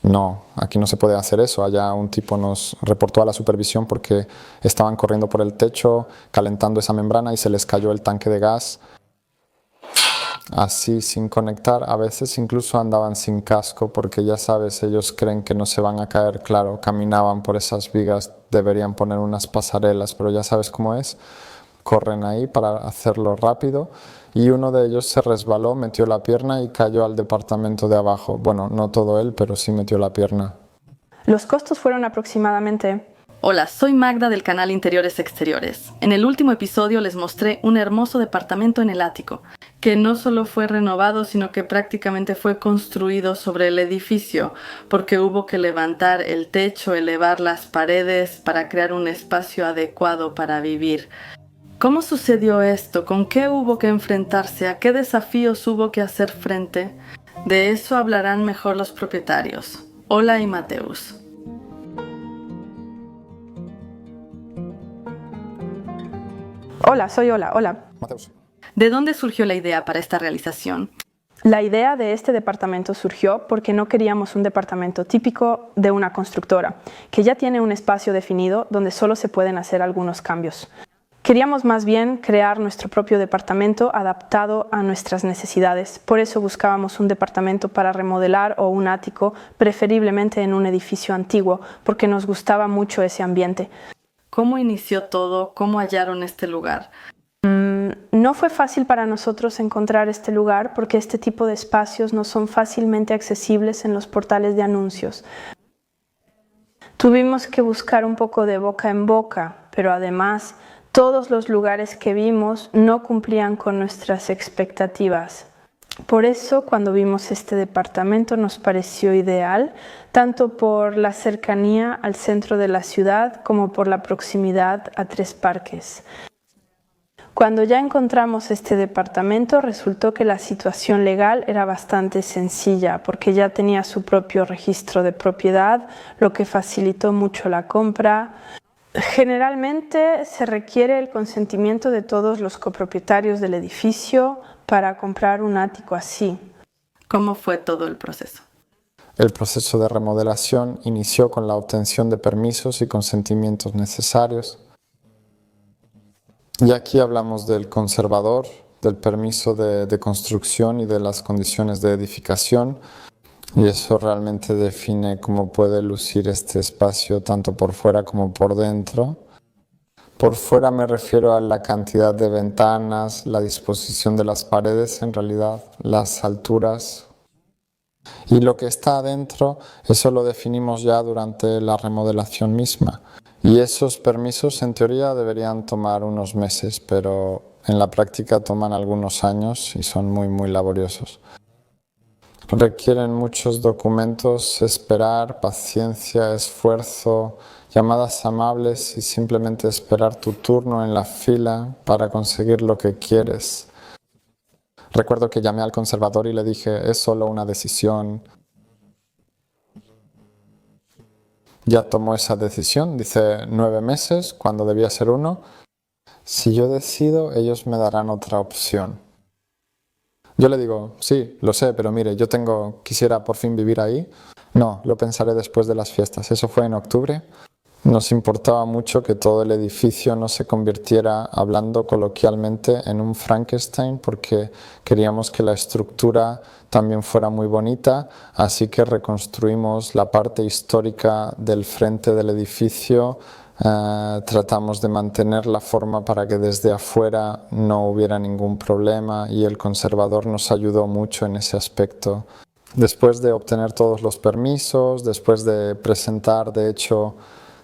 no, aquí no se puede hacer eso. Allá un tipo nos reportó a la supervisión porque estaban corriendo por el techo, calentando esa membrana y se les cayó el tanque de gas. Así, sin conectar, a veces incluso andaban sin casco porque ya sabes, ellos creen que no se van a caer, claro, caminaban por esas vigas, deberían poner unas pasarelas, pero ya sabes cómo es, corren ahí para hacerlo rápido y uno de ellos se resbaló, metió la pierna y cayó al departamento de abajo. Bueno, no todo él, pero sí metió la pierna. Los costos fueron aproximadamente... Hola, soy Magda del canal Interiores Exteriores. En el último episodio les mostré un hermoso departamento en el ático, que no solo fue renovado, sino que prácticamente fue construido sobre el edificio, porque hubo que levantar el techo, elevar las paredes para crear un espacio adecuado para vivir. ¿Cómo sucedió esto? ¿Con qué hubo que enfrentarse? ¿A qué desafíos hubo que hacer frente? De eso hablarán mejor los propietarios. Ola y Mateus. Hola, soy Ola. Hola. Mateus. ¿De dónde surgió la idea para esta realización? La idea de este departamento surgió porque no queríamos un departamento típico de una constructora, que ya tiene un espacio definido donde solo se pueden hacer algunos cambios. Queríamos más bien crear nuestro propio departamento adaptado a nuestras necesidades. Por eso buscábamos un departamento para remodelar o un ático, preferiblemente en un edificio antiguo, porque nos gustaba mucho ese ambiente. ¿Cómo inició todo? ¿Cómo hallaron este lugar? No fue fácil para nosotros encontrar este lugar porque este tipo de espacios no son fácilmente accesibles en los portales de anuncios. Tuvimos que buscar un poco de boca en boca, pero además todos los lugares que vimos no cumplían con nuestras expectativas. Por eso, cuando vimos este departamento nos pareció ideal, tanto por la cercanía al centro de la ciudad como por la proximidad a 3 parques. Cuando ya encontramos este departamento, resultó que la situación legal era bastante sencilla, porque ya tenía su propio registro de propiedad, lo que facilitó mucho la compra. Generalmente se requiere el consentimiento de todos los copropietarios del edificio para comprar un ático así. ¿Cómo fue todo el proceso? El proceso de remodelación inició con la obtención de permisos y consentimientos necesarios. Y aquí hablamos del conservador, del permiso de construcción y de las condiciones de edificación. Y eso realmente define cómo puede lucir este espacio tanto por fuera como por dentro. Por fuera me refiero a la cantidad de ventanas, la disposición de las paredes en realidad, las alturas. Y lo que está adentro, eso lo definimos ya durante la remodelación misma. Y esos permisos en teoría deberían tomar unos meses, pero en la práctica toman algunos años y son muy laboriosos. Requieren muchos documentos, esperar, paciencia, esfuerzo, llamadas amables y simplemente esperar tu turno en la fila para conseguir lo que quieres. Recuerdo que llamé al conservador y le dije, es solo una decisión. Ya tomó esa decisión, dice 9 meses, cuando debía ser 1. Si yo decido, ellos me darán otra opción. Yo le digo, sí, lo sé, pero mire, quisiera por fin vivir ahí. No, lo pensaré después de las fiestas. Eso fue en octubre. Nos importaba mucho que todo el edificio no se convirtiera, hablando coloquialmente, en un Frankenstein, porque queríamos que la estructura también fuera muy bonita, así que reconstruimos la parte histórica del frente del edificio. Tratamos de mantener la forma para que desde afuera no hubiera ningún problema y el conservador nos ayudó mucho en ese aspecto. Después de obtener todos los permisos, después de presentar de hecho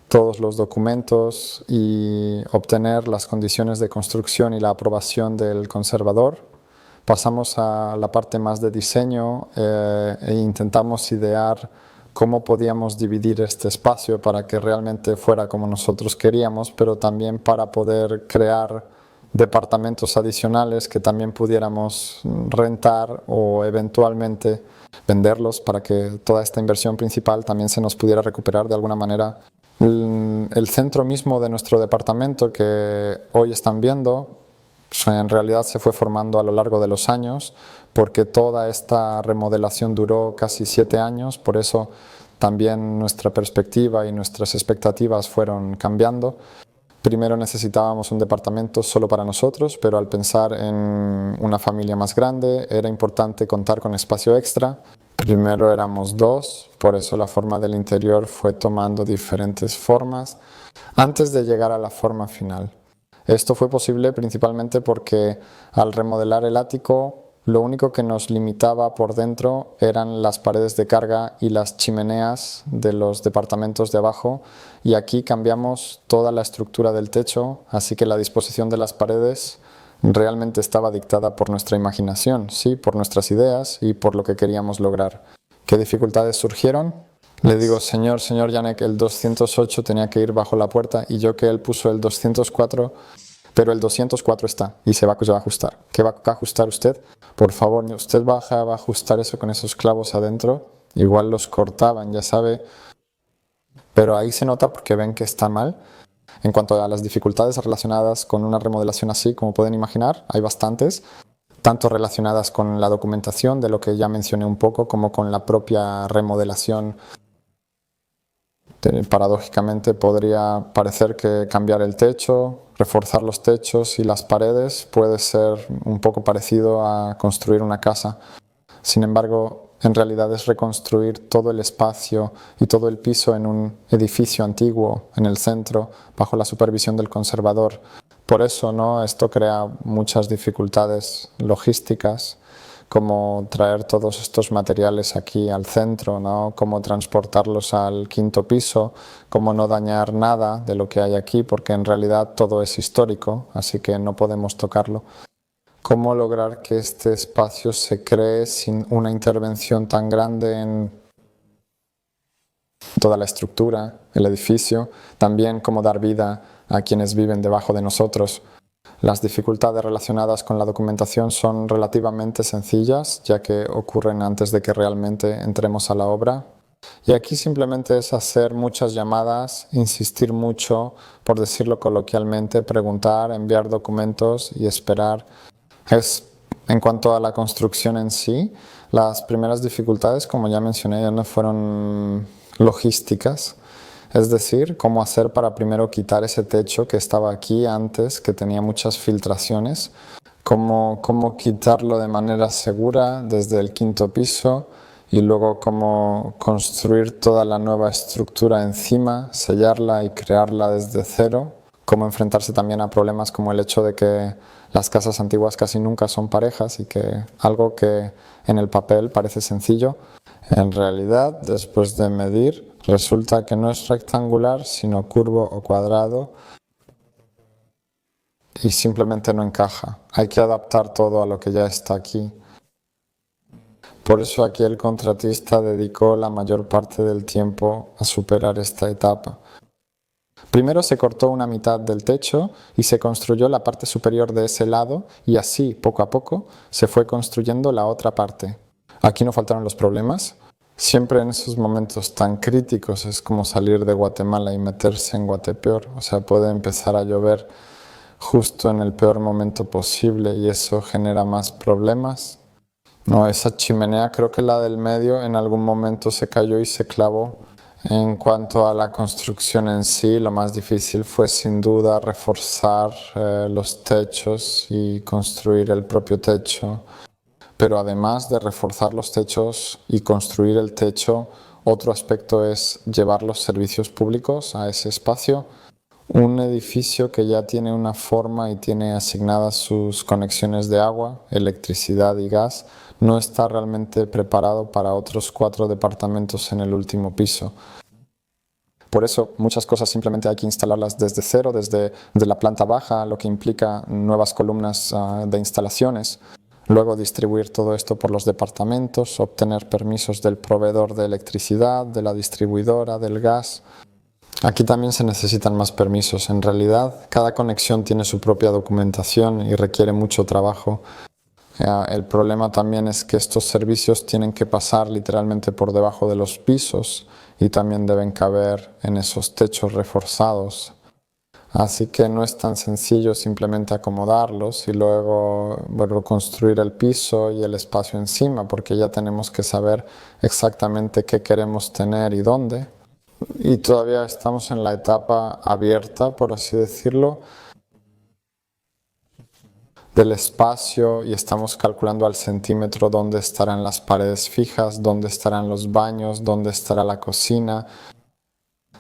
todos los documentos y obtener las condiciones de construcción y la aprobación del conservador, pasamos a la parte más de diseño e intentamos idear cómo podíamos dividir este espacio para que realmente fuera como nosotros queríamos, pero también para poder crear departamentos adicionales que también pudiéramos rentar o eventualmente venderlos para que toda esta inversión principal también se nos pudiera recuperar de alguna manera. El centro mismo de nuestro departamento que hoy están viendo, en realidad se fue formando a lo largo de los años porque toda esta remodelación duró casi 7 años, por eso también nuestra perspectiva y nuestras expectativas fueron cambiando. Primero necesitábamos un departamento solo para nosotros, pero al pensar en una familia más grande era importante contar con espacio extra. Primero éramos 2, por eso la forma del interior fue tomando diferentes formas antes de llegar a la forma final. Esto fue posible principalmente porque al remodelar el ático, lo único que nos limitaba por dentro eran las paredes de carga y las chimeneas de los departamentos de abajo, y aquí cambiamos toda la estructura del techo, así que la disposición de las paredes realmente estaba dictada por nuestra imaginación, sí, por nuestras ideas y por lo que queríamos lograr. ¿Qué dificultades surgieron? Le digo, señor Janek, el 208 tenía que ir bajo la puerta, y yo que él puso el 204, pero el 204 está y se va a ajustar. ¿Qué va a ajustar usted? Por favor, usted va a ajustar eso con esos clavos adentro. Igual los cortaban, ya sabe. Pero ahí se nota porque ven que está mal. En cuanto a las dificultades relacionadas con una remodelación así, como pueden imaginar, hay bastantes. Tanto relacionadas con la documentación, de lo que ya mencioné un poco, como con la propia remodelación. Paradójicamente podría parecer que cambiar el techo, reforzar los techos y las paredes puede ser un poco parecido a construir una casa. Sin embargo, en realidad es reconstruir todo el espacio y todo el piso en un edificio antiguo en el centro, bajo la supervisión del conservador. Por eso, ¿no? Esto crea muchas dificultades logísticas, como traer todos estos materiales aquí al centro, ¿no? Cómo transportarlos al 5.º piso, cómo no dañar nada de lo que hay aquí, porque en realidad todo es histórico, así que no podemos tocarlo. Cómo lograr que este espacio se cree sin una intervención tan grande en toda la estructura, el edificio, también cómo dar vida a quienes viven debajo de nosotros. Las dificultades relacionadas con la documentación son relativamente sencillas, ya que ocurren antes de que realmente entremos a la obra. Y aquí simplemente es hacer muchas llamadas, insistir mucho, por decirlo coloquialmente, preguntar, enviar documentos y esperar. En cuanto a la construcción en sí, las primeras dificultades, como ya mencioné, ya no fueron logísticas. Es decir, cómo hacer para primero quitar ese techo que estaba aquí antes, que tenía muchas filtraciones, cómo quitarlo de manera segura desde el 5.º piso, y luego cómo construir toda la nueva estructura encima, sellarla y crearla desde cero, cómo enfrentarse también a problemas como el hecho de que las casas antiguas casi nunca son parejas, y que algo que en el papel parece sencillo, en realidad, después de medir, resulta que no es rectangular, sino curvo o cuadrado, y simplemente no encaja. Hay que adaptar todo a lo que ya está aquí. Por eso aquí el contratista dedicó la mayor parte del tiempo a superar esta etapa. Primero se cortó una mitad del techo y se construyó la parte superior de ese lado, y así, poco a poco, se fue construyendo la otra parte. Aquí no faltaron los problemas. Siempre en esos momentos tan críticos es como salir de Guatemala y meterse en Guatepeor. O sea, puede empezar a llover justo en el peor momento posible y eso genera más problemas. No, esa chimenea, creo que la del medio, en algún momento se cayó y se clavó. En cuanto a la construcción en sí, lo más difícil fue sin duda reforzar los techos y construir el propio techo. Pero además de reforzar los techos y construir el techo, otro aspecto es llevar los servicios públicos a ese espacio. Un edificio que ya tiene una forma y tiene asignadas sus conexiones de agua, electricidad y gas, no está realmente preparado para otros 4 departamentos en el último piso. Por eso muchas cosas simplemente hay que instalarlas desde cero, desde la planta baja, lo que implica nuevas columnas de instalaciones. Luego distribuir todo esto por los departamentos, obtener permisos del proveedor de electricidad, de la distribuidora, del gas. Aquí también se necesitan más permisos. En realidad, cada conexión tiene su propia documentación y requiere mucho trabajo. El problema también es que estos servicios tienen que pasar literalmente por debajo de los pisos y también deben caber en esos techos reforzados. Así que no es tan sencillo simplemente acomodarlos y luego construir el piso y el espacio encima, porque ya tenemos que saber exactamente qué queremos tener y dónde. Y todavía estamos en la etapa abierta, por así decirlo, del espacio, y estamos calculando al centímetro dónde estarán las paredes fijas, dónde estarán los baños, dónde estará la cocina.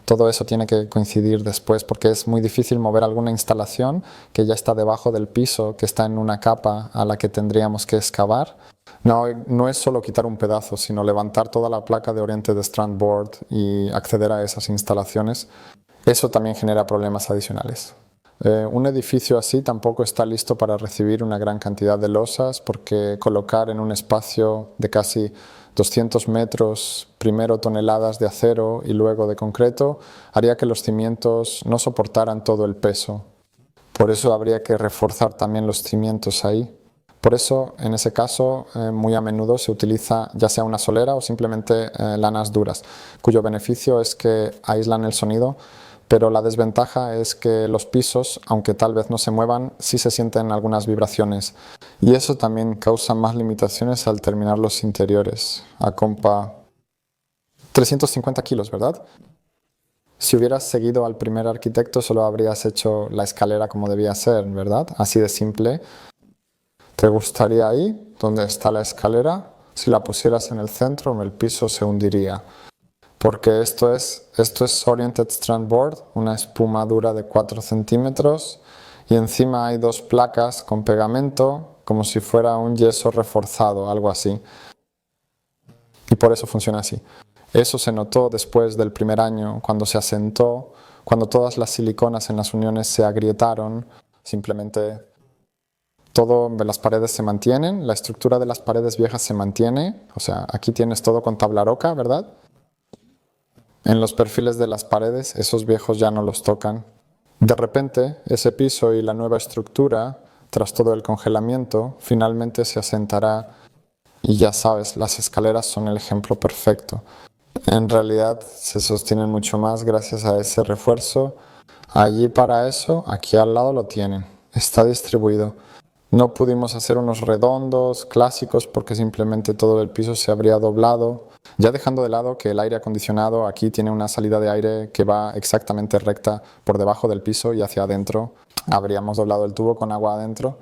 Todo eso tiene que coincidir después, porque es muy difícil mover alguna instalación que ya está debajo del piso, que está en una capa a la que tendríamos que excavar. No es solo quitar un pedazo, sino levantar toda la placa de Oriented Strand Board y acceder a esas instalaciones. Eso también genera problemas adicionales. Un edificio así tampoco está listo para recibir una gran cantidad de losas, porque colocar en un espacio de casi 200 metros, primero toneladas de acero y luego de concreto, haría que los cimientos no soportaran todo el peso. Por eso habría que reforzar también los cimientos ahí. Por eso, en ese caso, muy a menudo se utiliza ya sea una solera o simplemente lanas duras, cuyo beneficio es que aíslan el sonido, pero la desventaja es que los pisos, aunque tal vez no se muevan, sí se sienten algunas vibraciones. Y eso también causa más limitaciones al terminar los interiores. A compa 350 kilos, ¿verdad? Si hubieras seguido al primer arquitecto, solo habrías hecho la escalera como debía ser, ¿verdad? Así de simple. ¿Te gustaría ahí, donde está la escalera? Si la pusieras en el centro, el piso se hundiría. Porque esto es Oriented Strand Board, una espuma dura de 4 centímetros, y encima hay 2 placas con pegamento, como si fuera un yeso reforzado, algo así. Y por eso funciona así. Eso se notó después del primer año, cuando se asentó, cuando todas las siliconas en las uniones se agrietaron. Simplemente las paredes se mantienen, la estructura de las paredes viejas se mantiene. O sea, aquí tienes todo con tabla roca, ¿verdad? En los perfiles de las paredes, esos viejos ya no los tocan. De repente, ese piso y la nueva estructura, tras todo el congelamiento, finalmente se asentará. Y ya sabes, las escaleras son el ejemplo perfecto. En realidad se sostienen mucho más gracias a ese refuerzo. Allí para eso, aquí al lado lo tienen. Está distribuido. No pudimos hacer unos redondos clásicos porque simplemente todo el piso se habría doblado. Ya dejando de lado que el aire acondicionado aquí tiene una salida de aire que va exactamente recta por debajo del piso y hacia adentro. Habríamos doblado el tubo con agua adentro.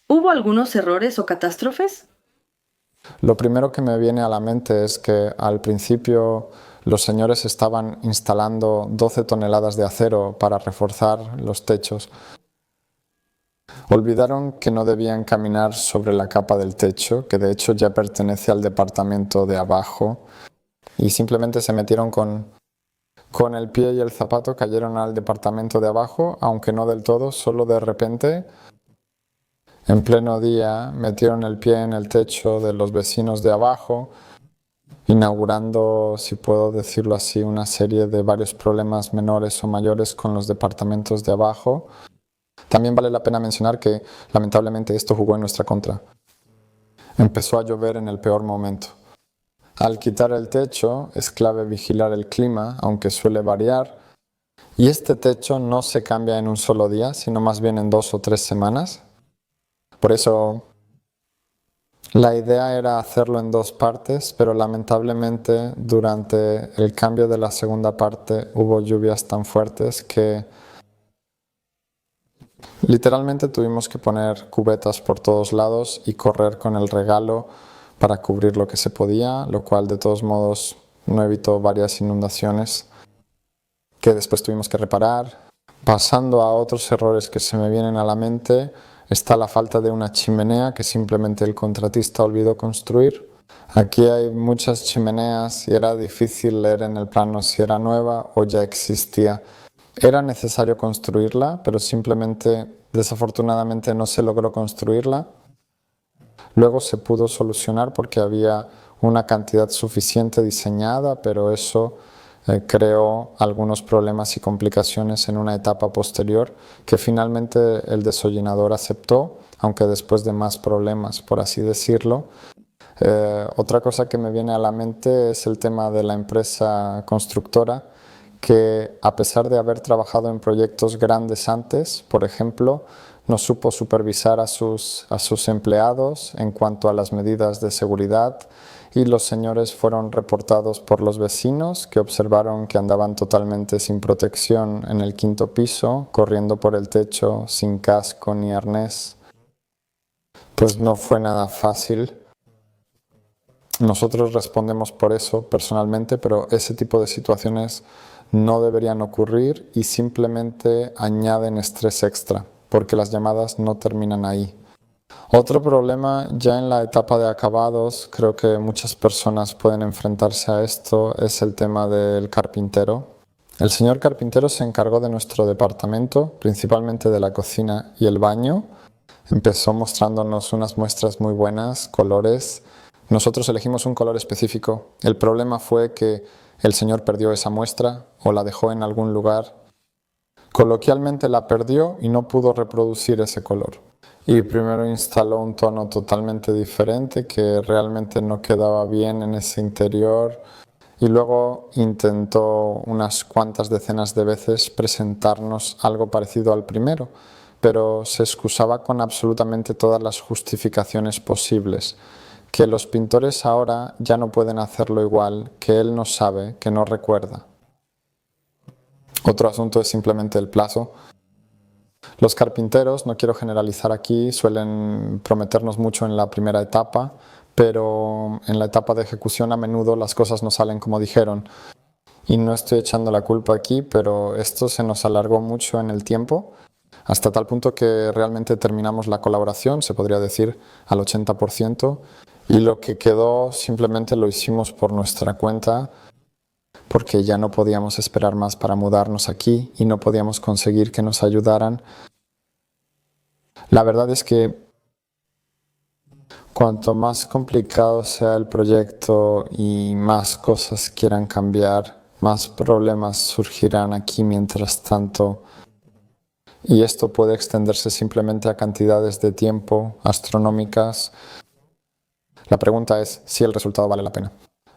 ¿Hubo algunos errores o catástrofes? Lo primero que me viene a la mente es que al principio los señores estaban instalando 12 toneladas de acero para reforzar los techos. Olvidaron que no debían caminar sobre la capa del techo, que de hecho ya pertenece al departamento de abajo, y simplemente se metieron con el pie y el zapato, cayeron al departamento de abajo, aunque no del todo, solo de repente, en pleno día, metieron el pie en el techo de los vecinos de abajo, inaugurando, si puedo decirlo así, una serie de varios problemas menores o mayores con los departamentos de abajo. También vale la pena mencionar que, lamentablemente, esto jugó en nuestra contra. Empezó a llover en el peor momento. Al quitar el techo, es clave vigilar el clima, aunque suele variar. Y este techo no se cambia en un solo día, sino más bien en 2 o 3 semanas. Por eso, la idea era hacerlo en 2 partes, pero lamentablemente, durante el cambio de la segunda parte, hubo lluvias tan fuertes que literalmente tuvimos que poner cubetas por todos lados y correr con el regalo para cubrir lo que se podía, lo cual de todos modos no evitó varias inundaciones que después tuvimos que reparar. Pasando a otros errores que se me vienen a la mente, está la falta de una chimenea que simplemente el contratista olvidó construir. Aquí hay muchas chimeneas y era difícil leer en el plano si era nueva o ya existía. Era necesario construirla, pero simplemente, desafortunadamente, no se logró construirla. Luego se pudo solucionar porque había una cantidad suficiente diseñada, pero eso creó algunos problemas y complicaciones en una etapa posterior que finalmente el desollinador aceptó, aunque después de más problemas, por así decirlo. Otra cosa que me viene a la mente es el tema de la empresa constructora, que a pesar de haber trabajado en proyectos grandes antes, por ejemplo, no supo supervisar a sus empleados en cuanto a las medidas de seguridad y los señores fueron reportados por los vecinos que observaron que andaban totalmente sin protección en el 5º piso, corriendo por el techo sin casco ni arnés. Pues no fue nada fácil. Nosotros respondemos por eso personalmente, pero ese tipo de situaciones no deberían ocurrir y simplemente añaden estrés extra, porque las llamadas no terminan ahí. Otro problema ya en la etapa de acabados, creo que muchas personas pueden enfrentarse a esto, es el tema del carpintero. El señor carpintero se encargó de nuestro departamento, principalmente de la cocina y el baño. Empezó mostrándonos unas muestras muy buenas, colores. Nosotros elegimos un color específico. El problema fue que el señor perdió esa muestra o la dejó en algún lugar. Coloquialmente la perdió y no pudo reproducir ese color. Y primero instaló un tono totalmente diferente que realmente no quedaba bien en ese interior. Y luego intentó unas cuantas decenas de veces presentarnos algo parecido al primero, pero se excusaba con absolutamente todas las justificaciones posibles. Que los pintores ahora ya no pueden hacerlo igual, que él no sabe, que no recuerda. Otro asunto es simplemente el plazo. Los carpinteros, no quiero generalizar aquí, suelen prometernos mucho en la primera etapa, pero en la etapa de ejecución a menudo las cosas no salen como dijeron. Y no estoy echando la culpa aquí, pero esto se nos alargó mucho en el tiempo, hasta tal punto que realmente terminamos la colaboración, se podría decir al 80%, y lo que quedó simplemente lo hicimos por nuestra cuenta, porque ya no podíamos esperar más para mudarnos aquí y no podíamos conseguir que nos ayudaran. La verdad es que cuanto más complicado sea el proyecto y más cosas quieran cambiar, más problemas surgirán aquí mientras tanto. Y esto puede extenderse simplemente a cantidades de tiempo astronómicas. La pregunta es si el resultado vale la pena.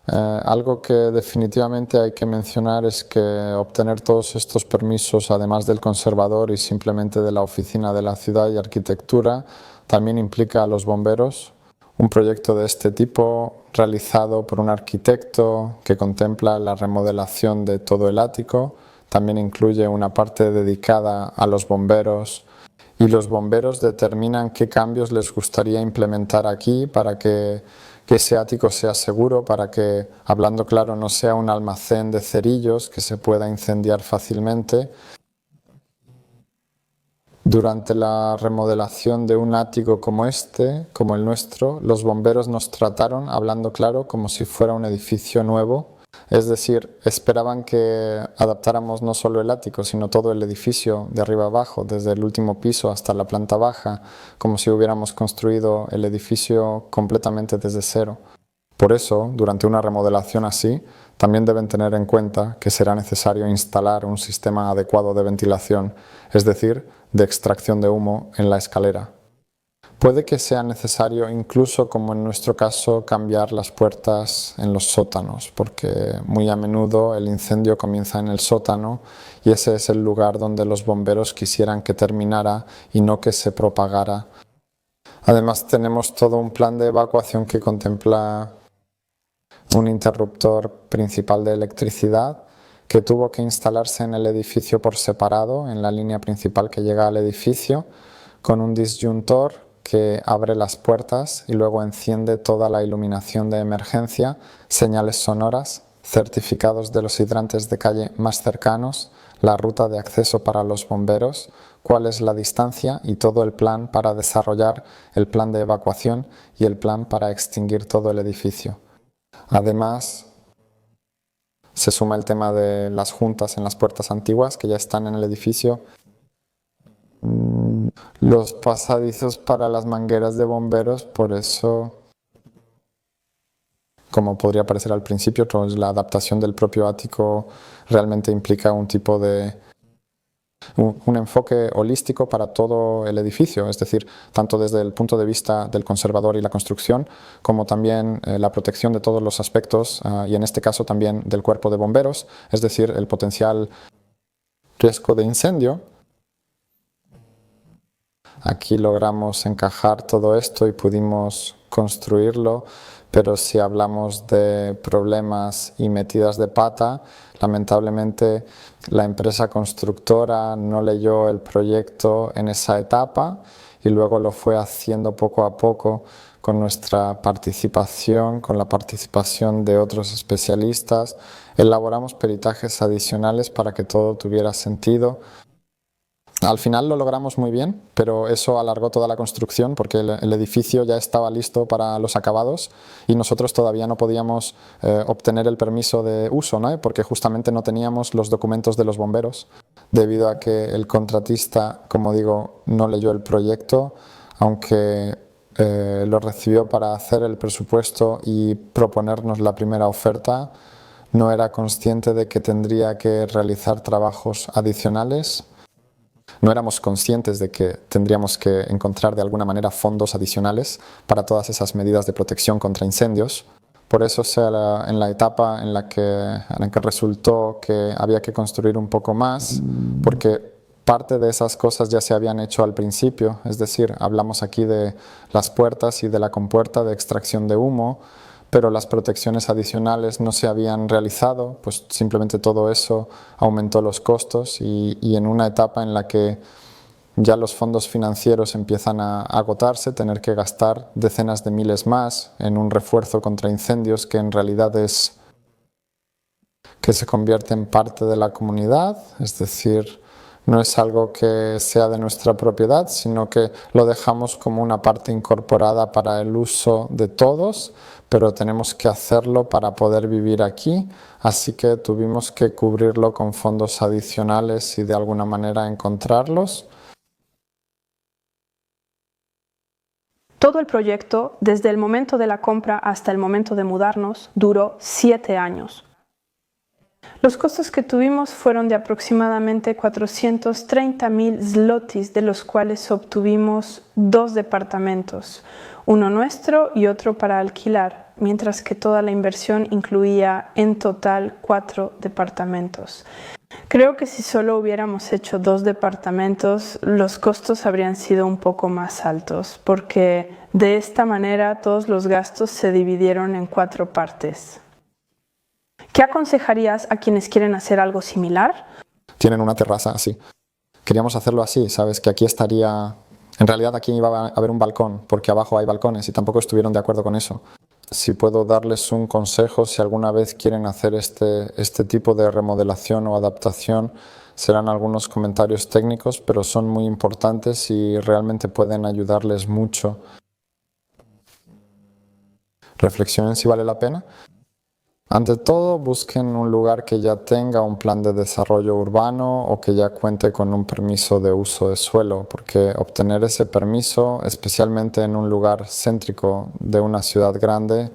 Algo que definitivamente hay que mencionar es que obtener todos estos permisos, además del conservador y simplemente de la Oficina de la Ciudad y Arquitectura, también implica a los bomberos. Un proyecto de este tipo, realizado por un arquitecto que contempla la remodelación de todo el ático, también incluye una parte dedicada a los bomberos, y los bomberos determinan qué cambios les gustaría implementar aquí para que ese ático sea seguro, para que, hablando claro, no sea un almacén de cerillos que se pueda incendiar fácilmente. Durante la remodelación de un ático como este, como el nuestro, los bomberos nos trataron, hablando claro, como si fuera un edificio nuevo. Es decir, esperaban que adaptáramos no solo el ático, sino todo el edificio de arriba abajo, desde el último piso hasta la planta baja, como si hubiéramos construido el edificio completamente desde cero. Por eso, durante una remodelación así, también deben tener en cuenta que será necesario instalar un sistema adecuado de ventilación, es decir, de extracción de humo en la escalera. Puede que sea necesario, incluso como en nuestro caso, cambiar las puertas en los sótanos, porque muy a menudo el incendio comienza en el sótano y ese es el lugar donde los bomberos quisieran que terminara y no que se propagara. Además tenemos todo un plan de evacuación que contempla un interruptor principal de electricidad que tuvo que instalarse en el edificio por separado, en la línea principal que llega al edificio, con un disyuntor que abre las puertas y luego enciende toda la iluminación de emergencia, señales sonoras, certificados de los hidrantes de calle más cercanos, la ruta de acceso para los bomberos, cuál es la distancia y todo el plan para desarrollar el plan de evacuación y el plan para extinguir todo el edificio. Además, se suma el tema de las juntas en las puertas antiguas que ya están en el edificio, los pasadizos para las mangueras de bomberos, por eso, como podría parecer al principio, la adaptación del propio ático realmente implica un tipo de un enfoque holístico para todo el edificio, es decir, tanto desde el punto de vista del conservador y la construcción, como también la protección de todos los aspectos y en este caso también del cuerpo de bomberos, es decir, el potencial riesgo de incendio. Aquí logramos encajar todo esto y pudimos construirlo, pero si hablamos de problemas y metidas de pata, lamentablemente la empresa constructora no leyó el proyecto en esa etapa y luego lo fue haciendo poco a poco con nuestra participación, con la participación de otros especialistas. Elaboramos peritajes adicionales para que todo tuviera sentido. Al final lo logramos muy bien, pero eso alargó toda la construcción porque el edificio ya estaba listo para los acabados y nosotros todavía no podíamos obtener el permiso de uso, ¿no? Porque justamente no teníamos los documentos de los bomberos, debido a que el contratista, como digo, no leyó el proyecto, aunque lo recibió para hacer el presupuesto y proponernos la primera oferta, no era consciente de que tendría que realizar trabajos adicionales. No éramos conscientes de que tendríamos que encontrar de alguna manera fondos adicionales para todas esas medidas de protección contra incendios. Por eso en la etapa en la que resultó que había que construir un poco más, porque parte de esas cosas ya se habían hecho al principio, es decir, hablamos aquí de las puertas y de la compuerta de extracción de humo, pero las protecciones adicionales no se habían realizado, pues simplemente todo eso aumentó los costos y en una etapa en la que ya los fondos financieros empiezan a agotarse, tener que gastar decenas de miles más en un refuerzo contra incendios que en realidad es que se convierte en parte de la comunidad, es decir, no es algo que sea de nuestra propiedad, sino que lo dejamos como una parte incorporada para el uso de todos, pero tenemos que hacerlo para poder vivir aquí, así que tuvimos que cubrirlo con fondos adicionales y de alguna manera encontrarlos. Todo el proyecto, desde el momento de la compra hasta el momento de mudarnos, duró 7 años. Los costos que tuvimos fueron de aproximadamente 430.000 zlotys, de los cuales obtuvimos 2 departamentos, uno nuestro y otro para alquilar, mientras que toda la inversión incluía en total 4 departamentos. Creo que si solo hubiéramos hecho 2 departamentos, los costos habrían sido un poco más altos, porque de esta manera todos los gastos se dividieron en 4 partes. ¿Qué aconsejarías a quienes quieren hacer algo similar? Tienen una terraza así. Queríamos hacerlo así, ¿sabes? Que aquí estaría... En realidad aquí iba a haber un balcón, porque abajo hay balcones y tampoco estuvieron de acuerdo con eso. Si puedo darles un consejo, si alguna vez quieren hacer este tipo de remodelación o adaptación, serán algunos comentarios técnicos, pero son muy importantes y realmente pueden ayudarles mucho. Reflexionen si vale la pena. Ante todo, busquen un lugar que ya tenga un plan de desarrollo urbano o que ya cuente con un permiso de uso de suelo, porque obtener ese permiso, especialmente en un lugar céntrico de una ciudad grande,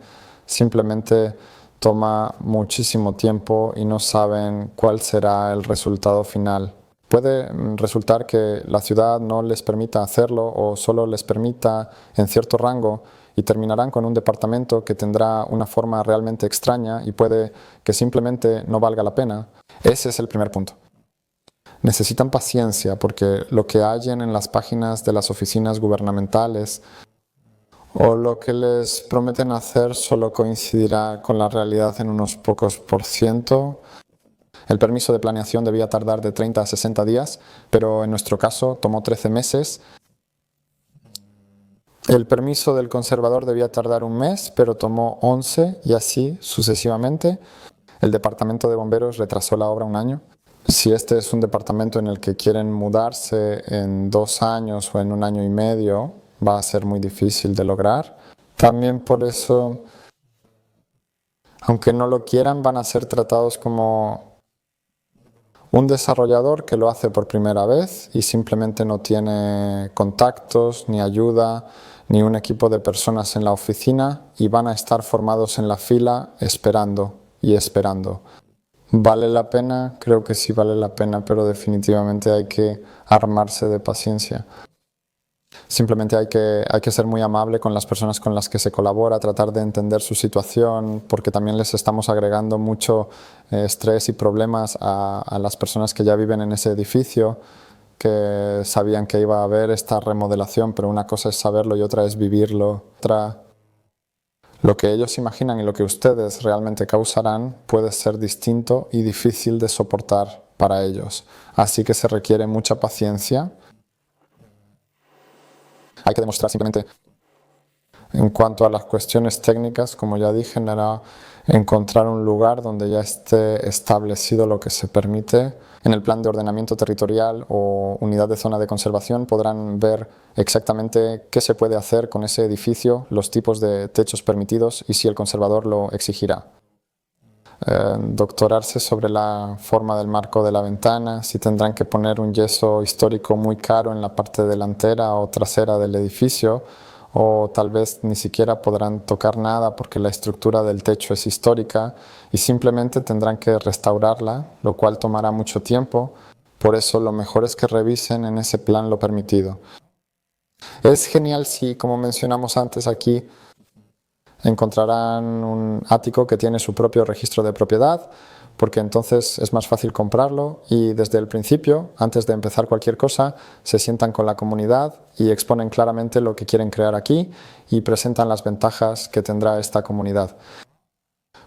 simplemente toma muchísimo tiempo y no saben cuál será el resultado final. Puede resultar que la ciudad no les permita hacerlo o solo les permita en cierto rango, y terminarán con un departamento que tendrá una forma realmente extraña y puede que simplemente no valga la pena. Ese es el primer punto. Necesitan paciencia porque lo que hallen en las páginas de las oficinas gubernamentales o lo que les prometen hacer solo coincidirá con la realidad en unos pocos %. El permiso de planeación debía tardar de 30 a 60 días, pero en nuestro caso tomó 13 meses. El permiso del conservador debía tardar un mes, pero tomó 11 y así sucesivamente. El departamento de bomberos retrasó la obra un año. Si este es un departamento en el que quieren mudarse en 2 años o en 1 año y medio, va a ser muy difícil de lograr. También por eso, aunque no lo quieran, van a ser tratados como un desarrollador que lo hace por primera vez y simplemente no tiene contactos ni ayuda ni un equipo de personas en la oficina y van a estar formados en la fila esperando y esperando. ¿Vale la pena? Creo que sí vale la pena, pero definitivamente hay que armarse de paciencia. Simplemente hay que ser muy amable con las personas con las que se colabora, tratar de entender su situación, porque también les estamos agregando mucho estrés y problemas a las personas que ya viven en ese edificio, que sabían que iba a haber esta remodelación, pero una cosa es saberlo y otra es vivirlo. Lo que ellos imaginan y lo que ustedes realmente causarán puede ser distinto y difícil de soportar para ellos. Así que se requiere mucha paciencia. Hay que demostrar simplemente, en cuanto a las cuestiones técnicas, como ya dije, era encontrar un lugar donde ya esté establecido lo que se permite. En el plan de ordenamiento territorial o unidad de zona de conservación podrán ver exactamente qué se puede hacer con ese edificio, los tipos de techos permitidos y si el conservador lo exigirá. Doctorarse sobre la forma del marco de la ventana, si tendrán que poner un yeso histórico muy caro en la parte delantera o trasera del edificio, o tal vez ni siquiera podrán tocar nada porque la estructura del techo es histórica y simplemente tendrán que restaurarla, lo cual tomará mucho tiempo. Por eso lo mejor es que revisen en ese plan lo permitido. Es genial si, como mencionamos antes aquí, encontrarán un ático que tiene su propio registro de propiedad, porque entonces es más fácil comprarlo y desde el principio, antes de empezar cualquier cosa, se sientan con la comunidad y exponen claramente lo que quieren crear aquí y presentan las ventajas que tendrá esta comunidad.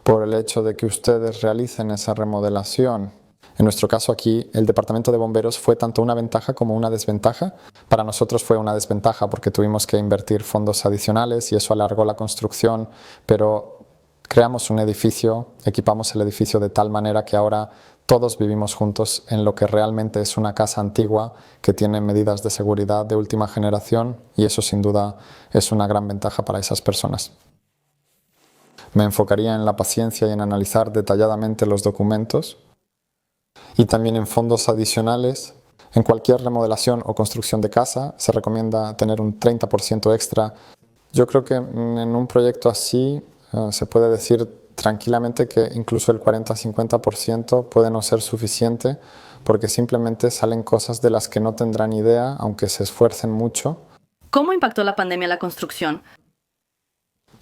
Por el hecho de que ustedes realicen esa remodelación, en nuestro caso aquí el departamento de bomberos fue tanto una ventaja como una desventaja. Para nosotros fue una desventaja porque tuvimos que invertir fondos adicionales y eso alargó la construcción, pero creamos un edificio, equipamos el edificio de tal manera que ahora todos vivimos juntos en lo que realmente es una casa antigua que tiene medidas de seguridad de última generación y eso sin duda es una gran ventaja para esas personas. Me enfocaría en la paciencia y en analizar detalladamente los documentos y también en fondos adicionales. En cualquier remodelación o construcción de casa se recomienda tener un 30% extra. Yo creo que en un proyecto así se puede decir tranquilamente que incluso el 40-50% puede no ser suficiente porque simplemente salen cosas de las que no tendrán idea aunque se esfuercen mucho. ¿Cómo impactó la pandemia la construcción?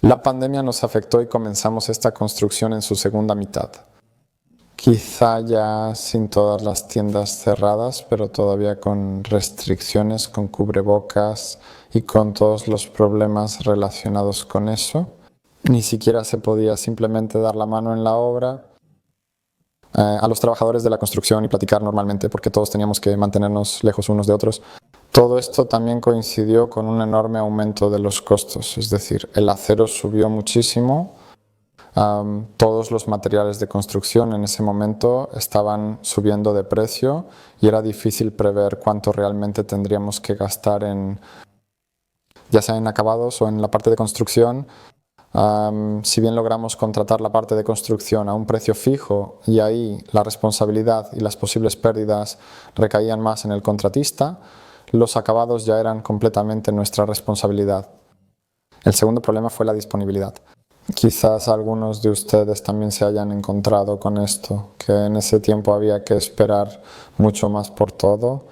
La pandemia nos afectó y comenzamos esta construcción en su segunda mitad. Quizá ya sin todas las tiendas cerradas, pero todavía con restricciones, con cubrebocas y con todos los problemas relacionados con eso. Ni siquiera se podía simplemente dar la mano en la obra a los trabajadores de la construcción y platicar normalmente porque todos teníamos que mantenernos lejos unos de otros. Todo esto también coincidió con un enorme aumento de los costos, es decir, el acero subió muchísimo. Todos los materiales de construcción en ese momento estaban subiendo de precio y era difícil prever cuánto realmente tendríamos que gastar ya sea en acabados o en la parte de construcción. Si bien logramos contratar la parte de construcción a un precio fijo y ahí la responsabilidad y las posibles pérdidas recaían más en el contratista, los acabados ya eran completamente nuestra responsabilidad. El segundo problema fue la disponibilidad. Quizás algunos de ustedes también se hayan encontrado con esto, que en ese tiempo había que esperar mucho más por todo.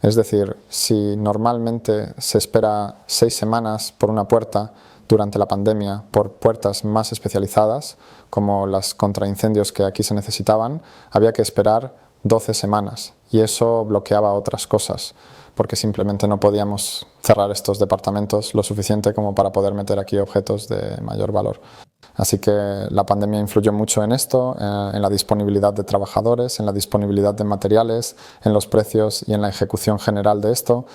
Es decir, si normalmente se espera 6 semanas por una puerta, durante la pandemia por puertas más especializadas, como las contraincendios que aquí se necesitaban, había que esperar 12 semanas y eso bloqueaba otras cosas, porque simplemente no podíamos cerrar estos departamentos lo suficiente como para poder meter aquí objetos de mayor valor. Así que la pandemia influyó mucho en esto, en la disponibilidad de trabajadores, en la disponibilidad de materiales, en los precios y en la ejecución general de esto.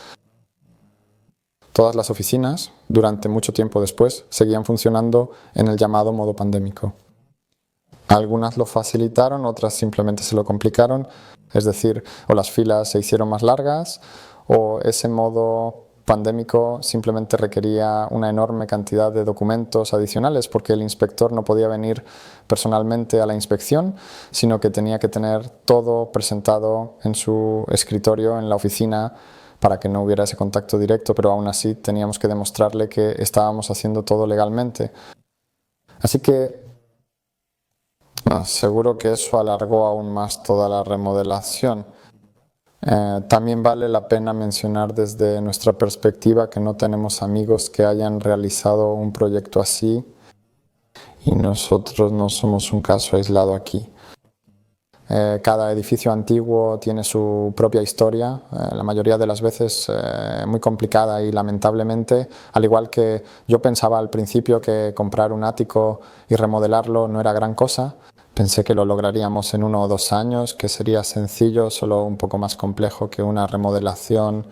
Todas las oficinas, durante mucho tiempo después, seguían funcionando en el llamado modo pandémico. Algunas lo facilitaron, otras simplemente se lo complicaron, es decir, o las filas se hicieron más largas, o ese modo pandémico simplemente requería una enorme cantidad de documentos adicionales porque el inspector no podía venir personalmente a la inspección, sino que tenía que tener todo presentado en su escritorio en la oficina para que no hubiera ese contacto directo, pero aún así teníamos que demostrarle que estábamos haciendo todo legalmente. Así que No, seguro que eso alargó aún más toda la remodelación. También vale la pena mencionar desde nuestra perspectiva que no tenemos amigos que hayan realizado un proyecto así y nosotros no somos un caso aislado aquí. Cada edificio antiguo tiene su propia historia, la mayoría de las veces muy complicada y lamentablemente, al igual que yo pensaba al principio que comprar un ático y remodelarlo no era gran cosa, pensé que lo lograríamos en 1 o 2 años, que sería sencillo, solo un poco más complejo que una remodelación.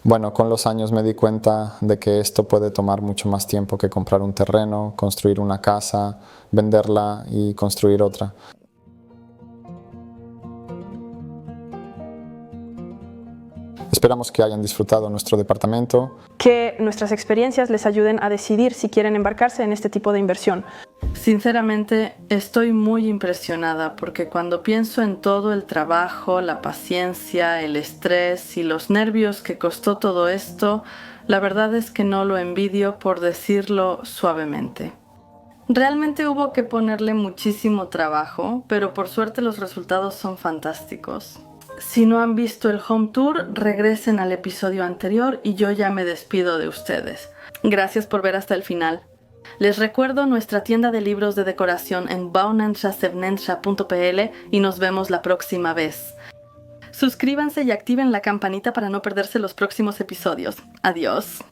Bueno, con los años me di cuenta de que esto puede tomar mucho más tiempo que comprar un terreno, construir una casa, venderla y construir otra. Esperamos que hayan disfrutado nuestro departamento. Que nuestras experiencias les ayuden a decidir si quieren embarcarse en este tipo de inversión. Sinceramente, estoy muy impresionada porque cuando pienso en todo el trabajo, la paciencia, el estrés y los nervios que costó todo esto, la verdad es que no lo envidio, por decirlo suavemente. Realmente hubo que ponerle muchísimo trabajo, pero por suerte los resultados son fantásticos. Si no han visto el home tour, regresen al episodio anterior y yo ya me despido de ustedes. Gracias por ver hasta el final. Les recuerdo nuestra tienda de libros de decoración en baunencha.pl y nos vemos la próxima vez. Suscríbanse y activen la campanita para no perderse los próximos episodios. Adiós.